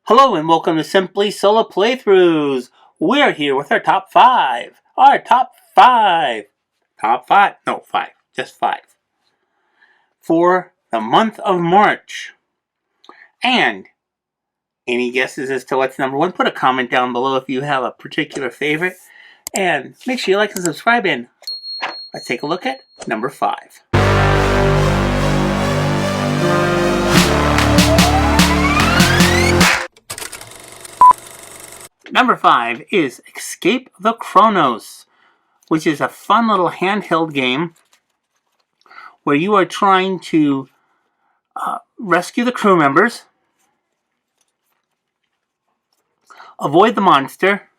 Hello and welcome to Simply Solo Playthroughs. We're here with our top five. Our top five. Top five? No, five. Just five. For the month of March. And any guesses as to what's number one? Put a comment down below if you have a particular favorite. And make sure you like and subscribe. And let's take a look at number five. Number five is Escape the Chronos, which is a fun little handheld game where you are trying to rescue the crew members, avoid the monster,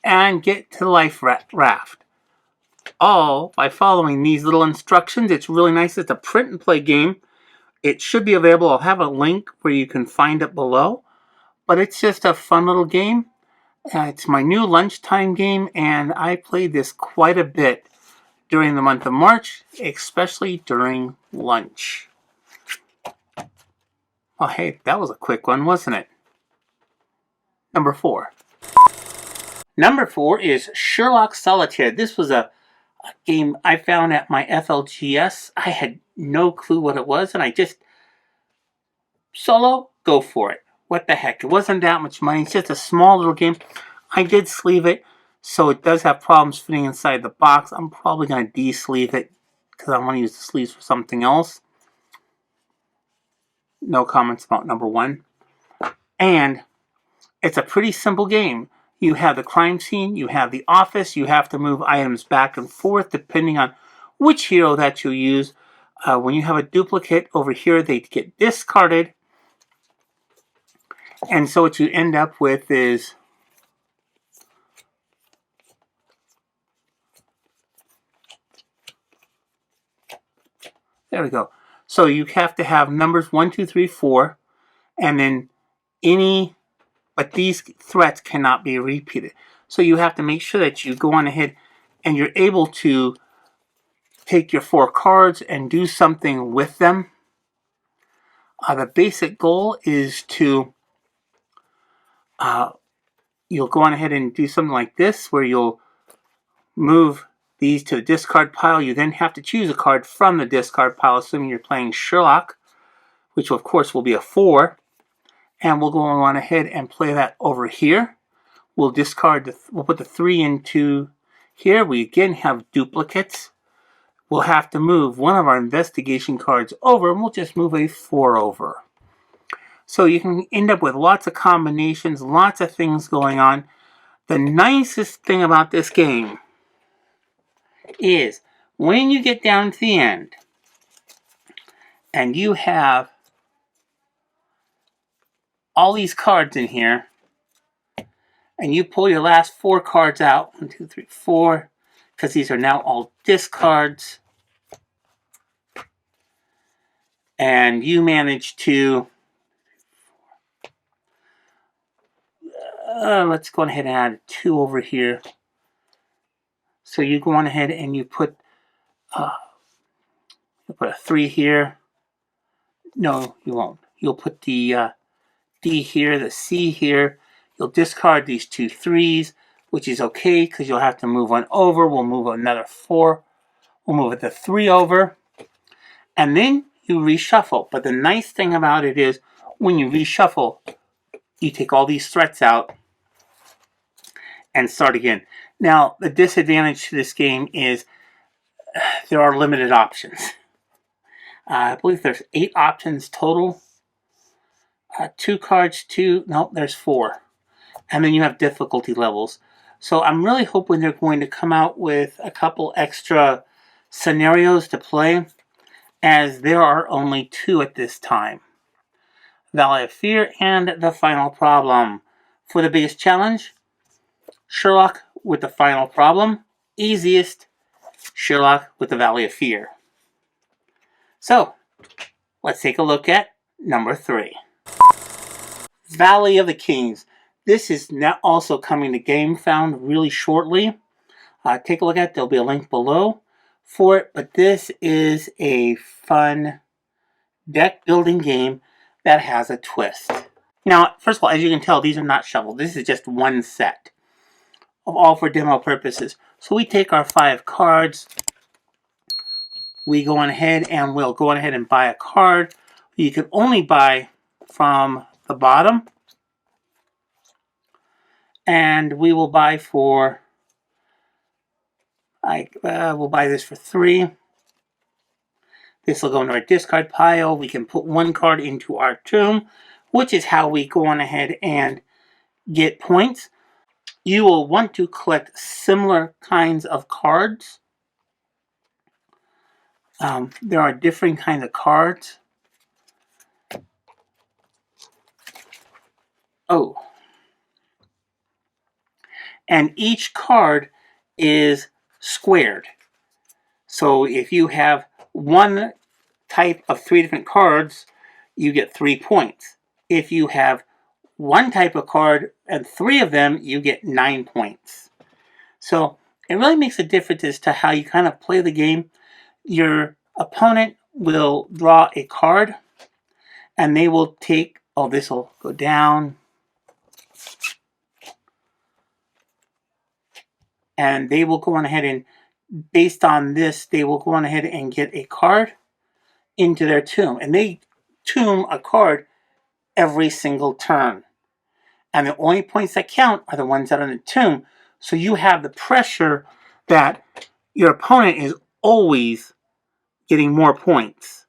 and get to the life raft. All by following these little instructions. It's really nice. It's a print and play game. It should be available. I'll have a link where you can find it below. But it's just a fun little game. It's my new lunchtime game, and I played this quite a bit during the month of March, especially during lunch. Oh, hey, that was a quick one, wasn't it? Number four. Number four is Sherlock Solitaire. This was a game I found at my FLGS. I had no clue what it was, and I just solo, go for it. What the heck? It wasn't that much money. It's just a small little game. I did sleeve it, so it does have problems fitting inside the box. I'm probably going to de-sleeve it because I want to use the sleeves for something else. No comments about number one. And it's a pretty simple game. You have the crime scene, you have the office, you have to move items back and forth depending on which hero that you use. When you have a duplicate over here, they get discarded. And so what you end up with is there we go. So you have to have numbers 1, 2, 3, 4, and then but these threats cannot be repeated. So you have to make sure that you go on ahead and you're able to take your 4 cards and do something with them. The basic goal is to you'll go on ahead and do something like this where you'll move these to the discard pile. You then have to choose a card from the discard pile, assuming you're playing Sherlock, which of course will be a 4. And we'll go on ahead and play that over here. We'll discard, we'll put the 3 into here. We again have duplicates. We'll have to move one of our investigation cards over, and we'll just move a 4 over. So you can end up with lots of combinations, lots of things going on. The nicest thing about this game is when you get down to the end and you have all these cards in here and you pull your last 4 cards out, 1, 2, 3, 4, because these are now all discards, and you manage to let's go ahead and add 2 over here. So you go on ahead and you put a 3 here. No, you won't. You'll put the D here, the C here. You'll discard these 2 3s, which is okay because you'll have to move 1 over. We'll move another 4. We'll move the 3 over. And then you reshuffle. But the nice thing about it is when you reshuffle, you take all these threats out and start again. Now, the disadvantage to this game is there are limited options. I believe there's 8 options total. 2 cards, nope, there's 4. And then you have difficulty levels. So I'm really hoping they're going to come out with a couple extra scenarios to play, as there are only 2 at this time. Valley of Fear and The Final Problem. For the biggest challenge, Sherlock with The Final Problem. Easiest, Sherlock with the Valley of Fear. So, let's take a look at number 3. Valley of the Kings. This is now also coming to GameFound really shortly. Take a look at it. There'll be a link below for it. But this is a fun deck building game that has a twist. Now, first of all, as you can tell, these are not shuffled. This is just one set, all for demo purposes. So we take our 5 cards. We go on ahead and we'll go on ahead and buy a card. You can only buy from the bottom. And we will buy for, we'll buy this for 3. This will go into our discard pile. We can put 1 card into our tomb, which is how we go on ahead and get points. You will want to collect similar kinds of cards. There are different kinds of cards. Oh. And each card is squared. So if you have one type of 3 different cards, you get 3 points. If you have one type of card and 3 of them, you get 9 points. So it really makes a difference as to how you kind of play the game. Your opponent will draw a card and they will take, oh, this will go down. And they will go on ahead and, based on this, they will go on ahead and get a card into their tomb. And they tomb a card every single turn. And the only points that count are the ones that are in the tomb. So you have the pressure that your opponent is always getting more points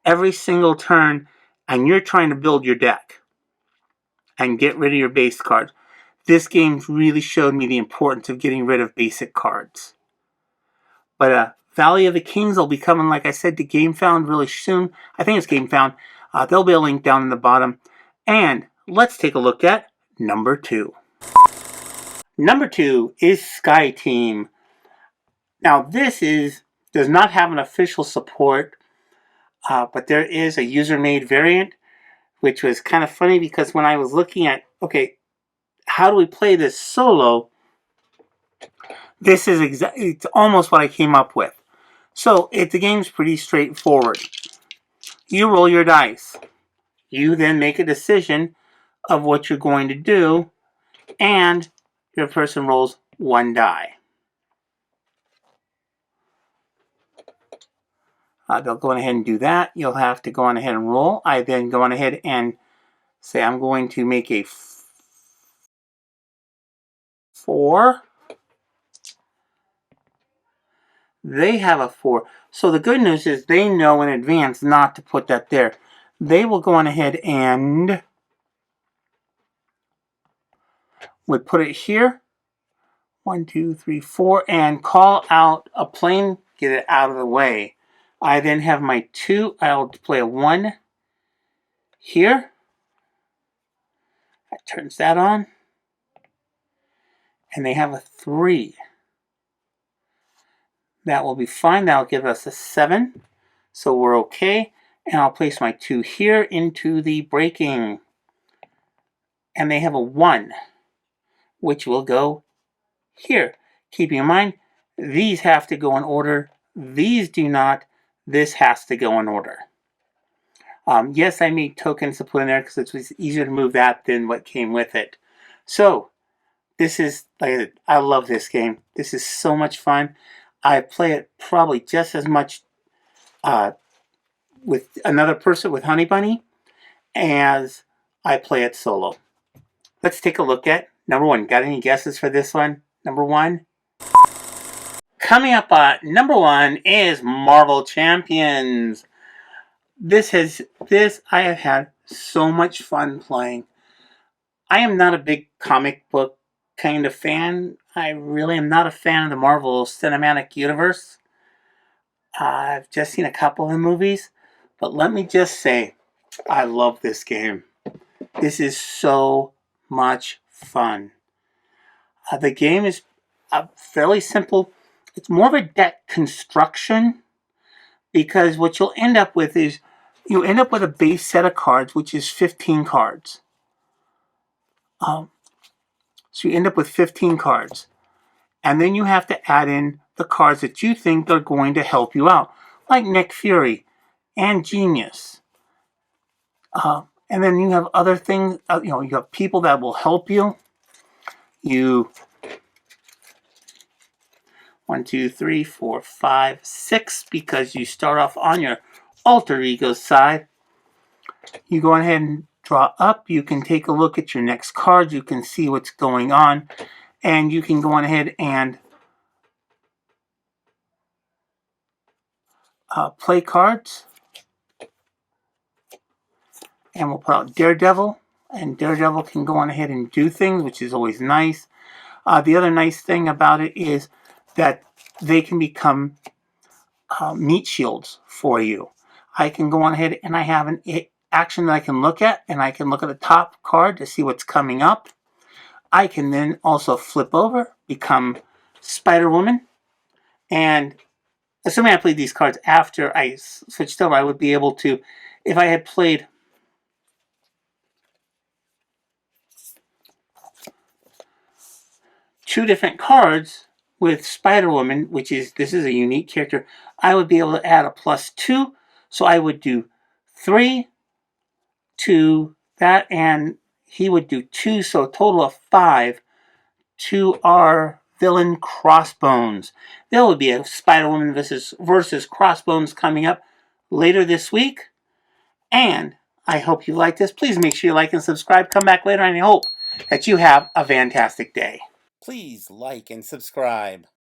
every single turn, and you're trying to build your deck and get rid of your base cards. This game really showed me the importance of getting rid of basic cards. But Valley of the Kings will be coming, like I said, to GameFound really soon. I think it's GameFound. There'll be a link down in the bottom. And let's take a look at number 2. Number 2 is Sky Team. Now this does not have an official support, but there is a user-made variant, which was kind of funny because when I was looking at, okay, how do we play this solo? This is it's almost what I came up with. So the game's pretty straightforward. You roll your dice. You then make a decision of what you're going to do, and your person rolls 1 die. They'll go on ahead and do that. You'll have to go on ahead and roll. I then go on ahead and say I'm going to make a 4. They have a 4. So the good news is they know in advance not to put that there. They will go on ahead and would put it here. 1, 2, 3, 4, and call out a plane, get it out of the way. I then have my 2. I'll play a 1 here. That turns that on. And they have a 3. That will be fine. That'll give us a 7. So we're okay. And I'll place my 2 here into the breaking. And they have a 1, which will go here. Keeping in mind, these have to go in order. These do not. This has to go in order. Yes, I made tokens to put in there because it was easier to move that than what came with it. So, this is, like I said, I love this game. This is so much fun. I play it probably just as much with another person, with Honey Bunny, as I play it solo. Let's take a look at number 1. Got any guesses for this one? Number 1? Coming up number 1 is Marvel Champions. I have had so much fun playing. I am not a big comic book kind of fan. I really am not a fan of the Marvel Cinematic Universe. I've just seen a couple of the movies, but let me just say, I love this game. This is so much fun. The game is fairly simple. It's more of a deck construction, because what you'll end up with is you end up with a base set of cards, which is 15 cards. So you end up with 15 cards. And then you have to add in the cards that you think are going to help you out, like Nick Fury and Genius. And then you have other things, you have people that will help you. You 1, 2, 3, 4, 5, 6, because you start off on your alter ego side. You go ahead and draw up. You can take a look at your next card. You can see what's going on. And you can go on ahead and play cards. And we'll put out Daredevil. And Daredevil can go on ahead and do things, which is always nice. The other nice thing about it is that they can become meat shields for you. I can go on ahead and I have an action that I can look at, and I can look at the top card to see what's coming up. I can then also flip over, become Spider-Woman, and assuming I played these cards after I switched over, I would be able to, if I had played two different cards with Spider-Woman, which is, this is a unique character, I would be able to add a +2, so I would do 3 to that, and he would do 2, so a total of 5 to our villain Crossbones. There will be a Spider-Woman versus Crossbones coming up later this week, and I hope you like this. Please make sure you like and subscribe. Come back later, and I hope that you have a fantastic day. Please like and subscribe.